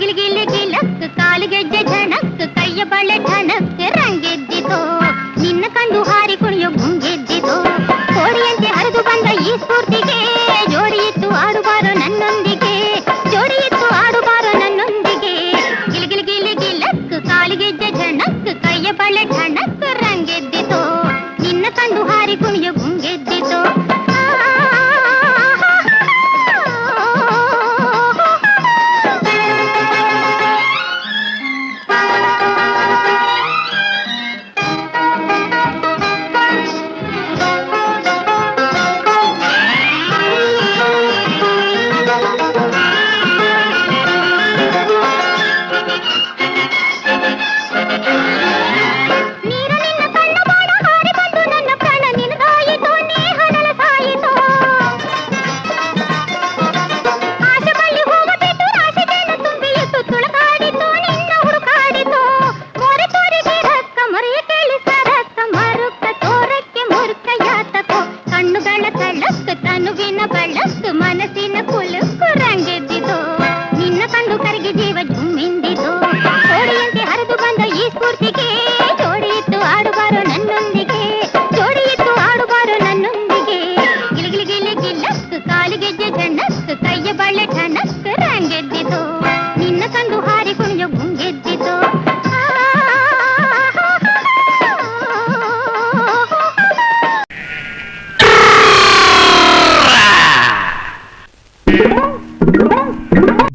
ಗಿಲಿ ಗಿಲಿ ಗಿಲಕ್ ಕಾಲಿಗೆಜ್ಜೆ ಝಣಕ್ ಕೈಯ ಬಳೆ ಠಣಕ್ ರಂಗೆದ್ದಿತೋ ನಿನ್ನ ಕಂಡು ಹಾರಿ ಕುಣಿಯೋ ಗುಂಗೆದ್ದಿತೋ ಕೋಡಿಯಂತೆ ಹರಿದು ಬಂದ ಈ ಸ್ಫೂರ್ತಿಗೆ ಜೋಡಿ ಇತ್ತು ಆಡುಬಾರೋ ನನ್ನೊಂದಿಗೆ ಜೋಡಿ ಇತ್ತು ಆಡುಬಾರೋ ನನ್ನೊಂದಿಗೆ ಗಿಲಿ ಗಿಲಿ ಗಿಲಿ ಗಿಲಕ್ ಕಾಲಿಗೆಜ್ಜೆ ಝಣಕ್ ಕೈಯ ಬಳೆ ಠಣಕ್ ರಂಗೆದ್ದಿತೋ ನಿನ್ನ ಕಂಡು ಹಾರಿ ಕುಣಿಯೋ ಗುಂಗೆದ್ದಿತೋ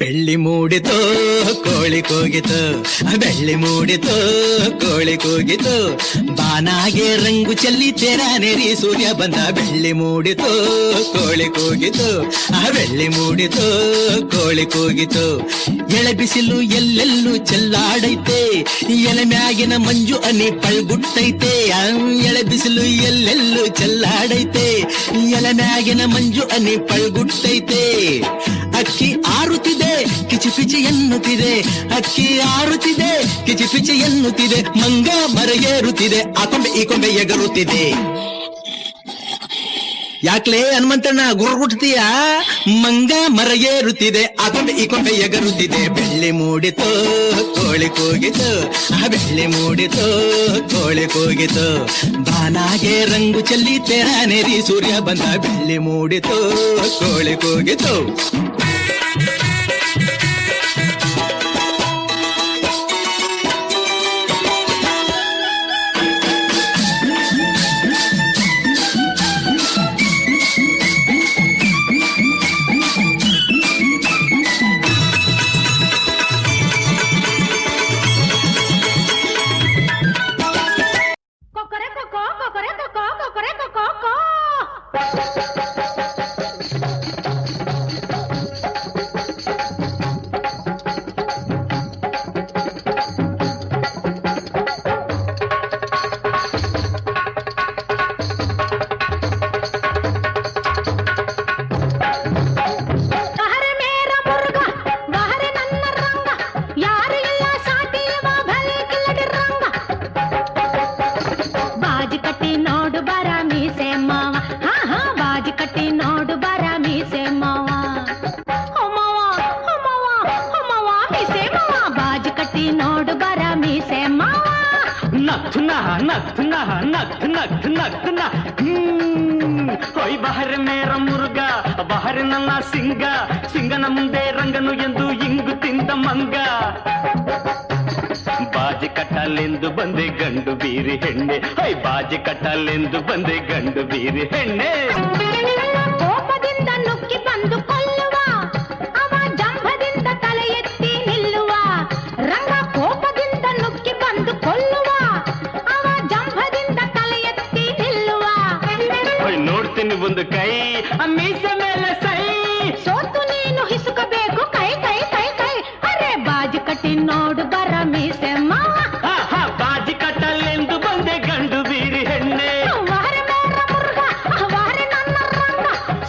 ಬೆಳ್ಳಿ ಮೂಡಿತು ಕೋಳಿ ಕೂಗಿತು ಬೆಳ್ಳಿ ಮೂಡಿತು ಕೋಳಿ ಕೂಗಿತು ಬಾನಾಗೆ ರಂಗು ಚೆಲ್ಲಿ ತೆರಾನೆರಿ ಸೂರ್ಯ ಬಂದ ಬೆಳ್ಳಿ ಮೂಡಿತು ಕೋಳಿ ಕೂಗಿತು ಬೆಳ್ಳಿ ಮೂಡಿತು ಕೋಳಿ ಕೂಗಿತು ಎಳೆ ಬಿಸಿಲು ಎಲ್ಲೆಲ್ಲೂ ಚೆಲ್ಲಾಡೈತೆ ಎಲೆ ಮ್ಯಾಗಿನ ಮಂಜು ಅನಿ ಪಳ್ಗುಟ್ಟೈತೆ ಎಳೆ ಬಿಸಿಲು ಎಲ್ಲೆಲ್ಲೂ ಚೆಲ್ಲಾಡೈತೆ ಎಲೆ ಮ್ಯಾಗಿನ ಮಂಜು ಅನಿ ಪಳ್ಗುಟ್ಟೈತೆ ಅಕ್ಕಿ ಆರುತ್ತಿದೆ ಕಿಚಿ ಪಿಚಿ ಎನ್ನುತ್ತಿದೆ ಅಕ್ಕಿ ಆರುತ್ತಿದೆ ಕಿಚಿ ಪಿಚಿ ಎನ್ನುತ್ತಿದೆ ಮಂಗ ಮರಗೇರುತ್ತಿದೆ ಆ ಕೊಂಬೆ ಈ ಕೊಂಬೆ ಎಗರುತ್ತಿದೆ ಯಾಕ್ಲೇ ಹನುಮಂತಣ್ಣ ಗುರುಗುಟ್ತೀಯ ಮಂಗ ಮರಗೇರುತ್ತಿದೆ ಆ ಕೊಂಬೆ ಈ ಕೊಂಬೆ ಎಗರುತ್ತಿದೆ ಬೆಳ್ಳಿ ಮೂಡಿತು ಕೋಳಿ ಕೂಗಿತು ಬೆಳ್ಳಿ ಮೂಡಿತು ಕೋಳಿ ಕೂಗಿತು ಬಾನಾಗೆ ರಂಗು ಚೆಲ್ಲಿ ತೆರಾನೆರಿ ಸೂರ್ಯ ಬಂದ ಬೆಳ್ಳಿ ಮೂಡಿತು ಕೋಳಿ ಕೂಗಿತು ಹೊಯ್ ಬಹರ್ ಮೇರ ಮುರುಗ ಬಹರ್ ನನ್ನ ಸಿಂಗ ಸಿಂಗನ ಮುಂದೆ ರಂಗನು ಎಂದು ಇಂಗು ತಿಂದ ಮಂಗ ಬಾಜಿ ಕಟ್ಟಲೆಂದು ಬಂದೆ ಗಂಡು ಬೀರಿ ಹೆಣ್ಣೆ ಹೊಯ್ ಬಾಜಿ ಕಟ್ಟಲೆಂದು ಬಂದೆ ಗಂಡು ಬೀರಿ ಹೆಣ್ಣೆ ಕೋಪದಿಂದ ನುಗ್ಗಿ ಬಂದು ಕೊಲ್ಲುವ ಅವ ಜಂಭದಿಂದ ತಲೆ ಎತ್ತಿ ನಿಲ್ಲುವ ರಂಗ ಕೋಪದಿಂದ ನುಗ್ಗಿ ಬಂದು ಕೊಲ್ಲುವ ಅವ ಜಂಭದಿಂದ ತಲೆ ಎತ್ತಿ ನಿಲ್ಲುವ ನೋಡ್ತೀನಿ ಒಂದು ಕೈ ಮೀಸೆ ಮೇಲೆ ಸೈ ಸೋತು ನೀನು ಹಿಸುಕಬೇಕು ಕೈ ಕೈ ಕೈ ಕೈ ಅರೆ ಬಾಜಿ ಕಟ್ಟಿ ನೋಡು ಬರ ಮೀಸೆ ಮಾವ ಬಾಜಿ ಕಟ್ಟಲೆಂದು ಬಂದೆ ಗಂಡು ಬೀರಿ ಹೆಣ್ಣೆ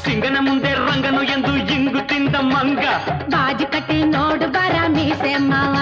ಸಿಂಗನ ಮುಂದೆ ರಂಗನು ಎಂದು ಇಂಗು ತಿಂದ ಮಂಗ ಬಾಜಿ ಕಟ್ಟಿ ನೋಡು ಬರ ಮೀಸೆ ಮಾವ